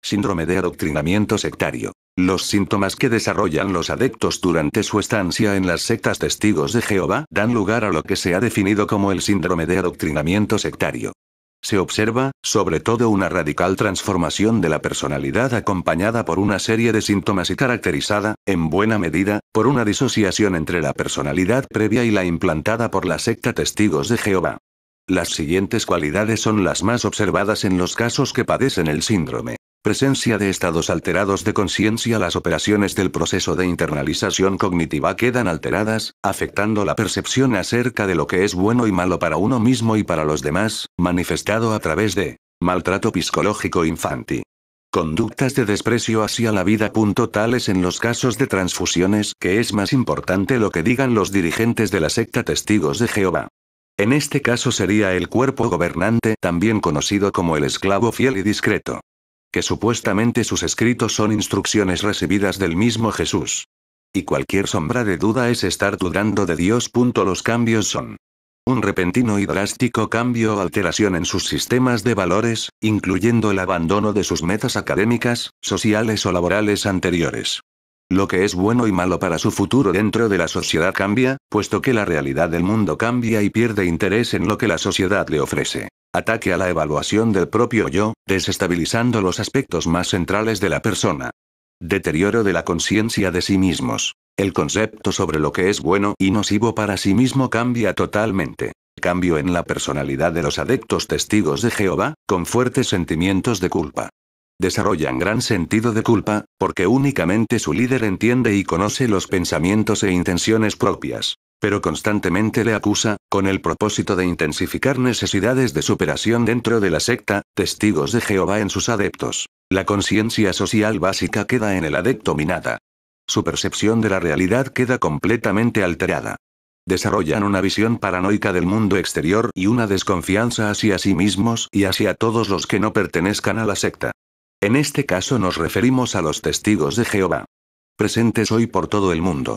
Síndrome de adoctrinamiento sectario. Los síntomas que desarrollan los adeptos durante su estancia en las sectas Testigos de Jehová dan lugar a lo que se ha definido como el síndrome de adoctrinamiento sectario. Se observa, sobre todo, una radical transformación de la personalidad acompañada por una serie de síntomas y caracterizada, en buena medida, por una disociación entre la personalidad previa y la implantada por la secta Testigos de Jehová. Las siguientes cualidades son las más observadas en los casos que padecen el síndrome. Presencia de estados alterados de conciencia. Las operaciones del proceso de internalización cognitiva quedan alteradas, afectando la percepción acerca de lo que es bueno y malo para uno mismo y para los demás, manifestado a través de maltrato psicológico infantil. Conductas de desprecio hacia la vida. Tales en los casos de transfusiones que es más importante lo que digan los dirigentes de la secta Testigos de Jehová. En este caso sería el cuerpo gobernante, también conocido como el esclavo fiel y discreto. Que supuestamente sus escritos son instrucciones recibidas del mismo Jesús. Y cualquier sombra de duda es estar dudando de Dios. Los cambios son un repentino y drástico cambio o alteración en sus sistemas de valores, incluyendo el abandono de sus metas académicas, sociales o laborales anteriores. Lo que es bueno y malo para su futuro dentro de la sociedad cambia, puesto que la realidad del mundo cambia y pierde interés en lo que la sociedad le ofrece. Ataque a la evaluación del propio yo, desestabilizando los aspectos más centrales de la persona. Deterioro de la conciencia de sí mismos. El concepto sobre lo que es bueno y nocivo para sí mismo cambia totalmente. Cambio en la personalidad de los adeptos Testigos de Jehová, con fuertes sentimientos de culpa. Desarrollan gran sentido de culpa, porque únicamente su líder entiende y conoce los pensamientos e intenciones propias. Pero constantemente le acusa, con el propósito de intensificar necesidades de superación dentro de la secta, Testigos de Jehová en sus adeptos. La conciencia social básica queda en el adepto minada. Su percepción de la realidad queda completamente alterada. Desarrollan una visión paranoica del mundo exterior y una desconfianza hacia sí mismos y hacia todos los que no pertenezcan a la secta. En este caso nos referimos a los Testigos de Jehová. Presentes hoy por todo el mundo.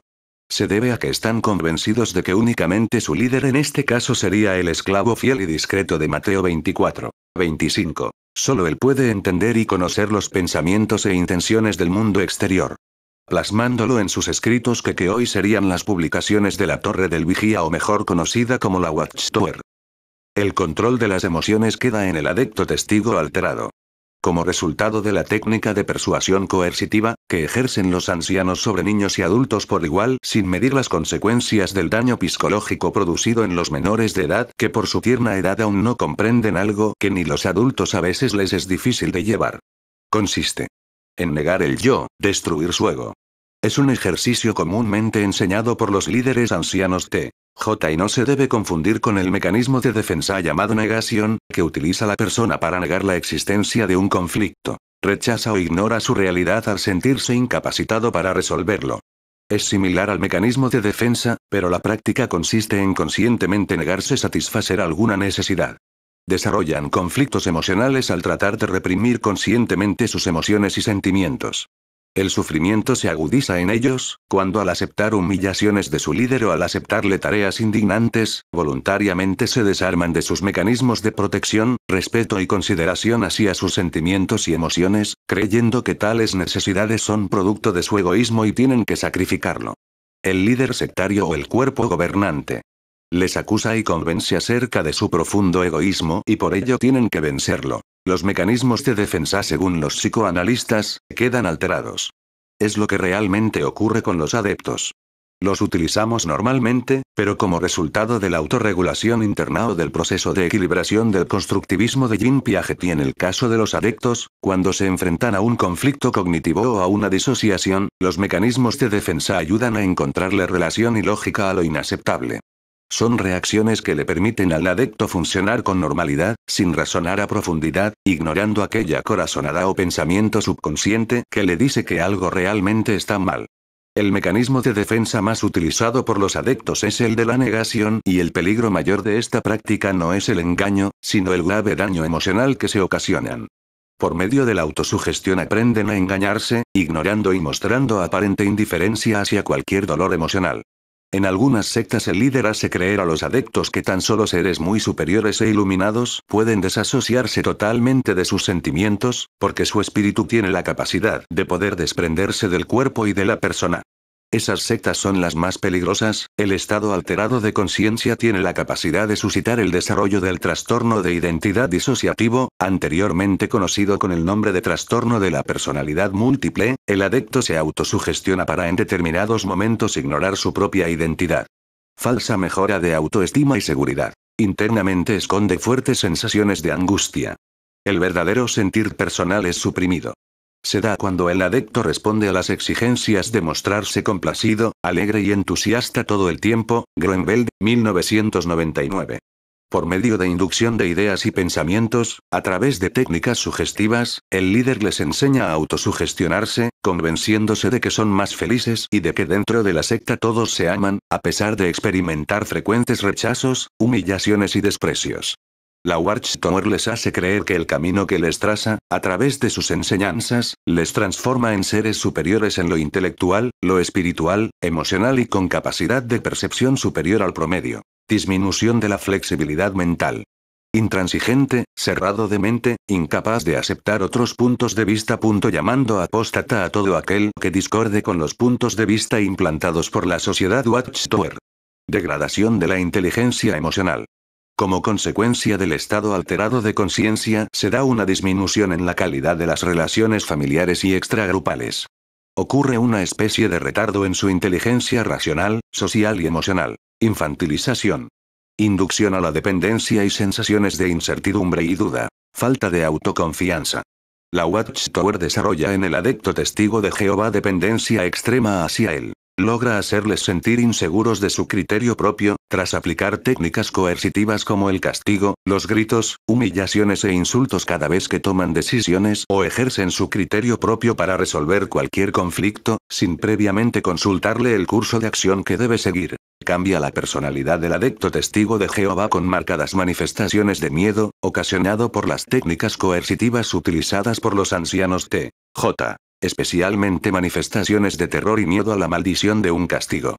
Se debe a que están convencidos de que únicamente su líder en este caso sería el esclavo fiel y discreto de Mateo 24, 25. Solo él puede entender y conocer los pensamientos e intenciones del mundo exterior. Plasmándolo en sus escritos que hoy serían las publicaciones de la Torre del Vigía o mejor conocida como la Watchtower. El control de las emociones queda en el adepto testigo alterado. Como resultado de la técnica de persuasión coercitiva, que ejercen los ancianos sobre niños y adultos por igual sin medir las consecuencias del daño psicológico producido en los menores de edad que por su tierna edad aún no comprenden algo que ni los adultos a veces les es difícil de llevar. Consiste en negar el yo, destruir su ego. Es un ejercicio comúnmente enseñado por los líderes ancianos T.J. y no se debe confundir con el mecanismo de defensa llamado negación, que utiliza la persona para negar la existencia de un conflicto. Rechaza o ignora su realidad al sentirse incapacitado para resolverlo. Es similar al mecanismo de defensa, pero la práctica consiste en conscientemente negarse satisfacer alguna necesidad. Desarrollan conflictos emocionales al tratar de reprimir conscientemente sus emociones y sentimientos. El sufrimiento se agudiza en ellos, cuando al aceptar humillaciones de su líder o al aceptarle tareas indignantes, voluntariamente se desarman de sus mecanismos de protección, respeto y consideración hacia sus sentimientos y emociones, creyendo que tales necesidades son producto de su egoísmo y tienen que sacrificarlo. El líder sectario o el cuerpo gobernante les acusa y convence acerca de su profundo egoísmo y por ello tienen que vencerlo. Los mecanismos de defensa según los psicoanalistas, quedan alterados. Es lo que realmente ocurre con los adeptos. Los utilizamos normalmente, pero como resultado de la autorregulación interna o del proceso de equilibración del constructivismo de Jean Piaget y en el caso de los adeptos, cuando se enfrentan a un conflicto cognitivo o a una disociación, los mecanismos de defensa ayudan a encontrarle relación y lógica a lo inaceptable. Son reacciones que le permiten al adepto funcionar con normalidad, sin razonar a profundidad, ignorando aquella corazonada o pensamiento subconsciente que le dice que algo realmente está mal. El mecanismo de defensa más utilizado por los adeptos es el de la negación y el peligro mayor de esta práctica no es el engaño, sino el grave daño emocional que se ocasionan. Por medio de la autosugestión aprenden a engañarse, ignorando y mostrando aparente indiferencia hacia cualquier dolor emocional. En algunas sectas el líder hace creer a los adeptos que tan solo seres muy superiores e iluminados pueden desasociarse totalmente de sus sentimientos, porque su espíritu tiene la capacidad de poder desprenderse del cuerpo y de la persona. Esas sectas son las más peligrosas. El estado alterado de conciencia tiene la capacidad de suscitar el desarrollo del trastorno de identidad disociativo, anteriormente conocido con el nombre de trastorno de la personalidad múltiple. El adepto se autosugestiona para en determinados momentos ignorar su propia identidad. Falsa mejora de autoestima y seguridad. Internamente esconde fuertes sensaciones de angustia. El verdadero sentir personal es suprimido. Se da cuando el adepto responde a las exigencias de mostrarse complacido, alegre y entusiasta todo el tiempo. Groenveld, 1999. Por medio de inducción de ideas y pensamientos, a través de técnicas sugestivas, el líder les enseña a autosugestionarse, convenciéndose de que son más felices y de que dentro de la secta todos se aman, a pesar de experimentar frecuentes rechazos, humillaciones y desprecios. La Watchtower les hace creer que el camino que les traza, a través de sus enseñanzas, les transforma en seres superiores en lo intelectual, lo espiritual, emocional y con capacidad de percepción superior al promedio. Disminución de la flexibilidad mental. Intransigente, cerrado de mente, incapaz de aceptar otros puntos de vista. Llamando apóstata a todo aquel que discorde con los puntos de vista implantados por la sociedad Watchtower. Degradación de la inteligencia emocional. Como consecuencia del estado alterado de conciencia, se da una disminución en la calidad de las relaciones familiares y extragrupales. Ocurre una especie de retardo en su inteligencia racional, social y emocional. Infantilización. Inducción a la dependencia y sensaciones de incertidumbre y duda. Falta de autoconfianza. La Watchtower desarrolla en el adepto testigo de Jehová dependencia extrema hacia él. Logra hacerles sentir inseguros de su criterio propio, tras aplicar técnicas coercitivas como el castigo, los gritos, humillaciones e insultos cada vez que toman decisiones o ejercen su criterio propio para resolver cualquier conflicto, sin previamente consultarle el curso de acción que debe seguir. Cambia la personalidad del adepto testigo de Jehová con marcadas manifestaciones de miedo, ocasionado por las técnicas coercitivas utilizadas por los ancianos T.J. Especialmente manifestaciones de terror y miedo a la maldición de un castigo.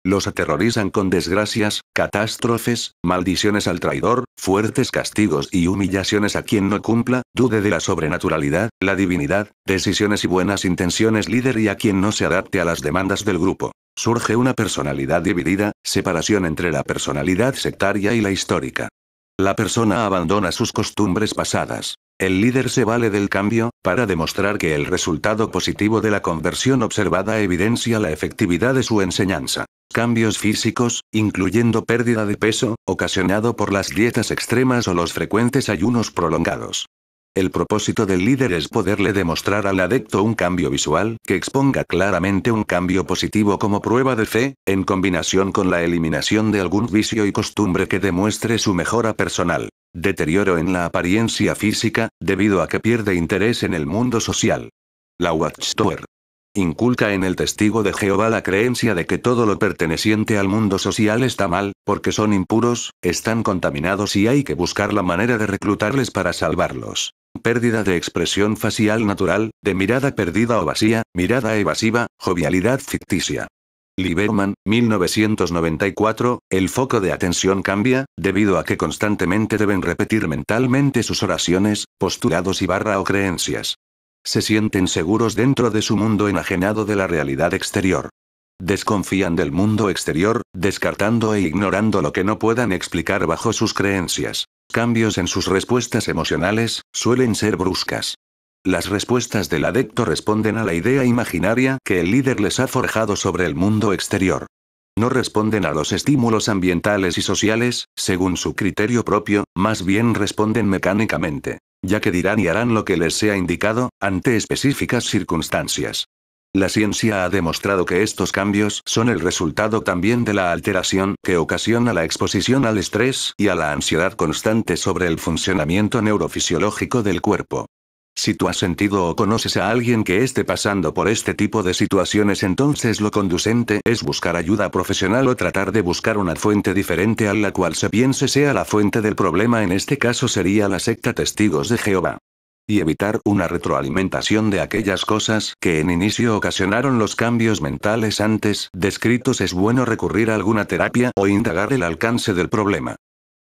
Los aterrorizan con desgracias, catástrofes, maldiciones al traidor, fuertes castigos y humillaciones a quien no cumpla, dude de la sobrenaturalidad, la divinidad, decisiones y buenas intenciones líder y a quien no se adapte a las demandas del grupo. Surge una personalidad dividida, separación entre la personalidad sectaria y la histórica. La persona abandona sus costumbres pasadas. El líder se vale del cambio, para demostrar que el resultado positivo de la conversión observada evidencia la efectividad de su enseñanza. Cambios físicos, incluyendo pérdida de peso, ocasionado por las dietas extremas o los frecuentes ayunos prolongados. El propósito del líder es poderle demostrar al adepto un cambio visual que exponga claramente un cambio positivo como prueba de fe, en combinación con la eliminación de algún vicio y costumbre que demuestre su mejora personal. Deterioro en la apariencia física, debido a que pierde interés en el mundo social. La Watchtower inculca en el testigo de Jehová la creencia de que todo lo perteneciente al mundo social está mal, porque son impuros, están contaminados y hay que buscar la manera de reclutarles para salvarlos. Pérdida de expresión facial natural, de mirada perdida o vacía, mirada evasiva, jovialidad ficticia. Lieberman, 1994, el foco de atención cambia, debido a que constantemente deben repetir mentalmente sus oraciones, postulados o creencias. Se sienten seguros dentro de su mundo enajenado de la realidad exterior. Desconfían del mundo exterior, descartando e ignorando lo que no puedan explicar bajo sus creencias. Cambios en sus respuestas emocionales, suelen ser bruscas. Las respuestas del adepto responden a la idea imaginaria que el líder les ha forjado sobre el mundo exterior. No responden a los estímulos ambientales y sociales, según su criterio propio, más bien responden mecánicamente, ya que dirán y harán lo que les sea indicado, ante específicas circunstancias. La ciencia ha demostrado que estos cambios son el resultado también de la alteración que ocasiona la exposición al estrés y a la ansiedad constante sobre el funcionamiento neurofisiológico del cuerpo. Si tú has sentido o conoces a alguien que esté pasando por este tipo de situaciones, entonces lo conducente es buscar ayuda profesional o tratar de buscar una fuente diferente a la cual se piense sea la fuente del problema. En este caso sería la secta Testigos de Jehová. y evitar una retroalimentación de aquellas cosas que en inicio ocasionaron los cambios mentales antes descritos. Es bueno recurrir a alguna terapia o indagar el alcance del problema,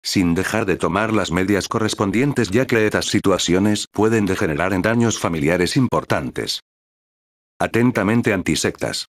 sin dejar de tomar las medidas correspondientes, ya que estas situaciones pueden degenerar en daños familiares importantes. Atentamente, antisectas.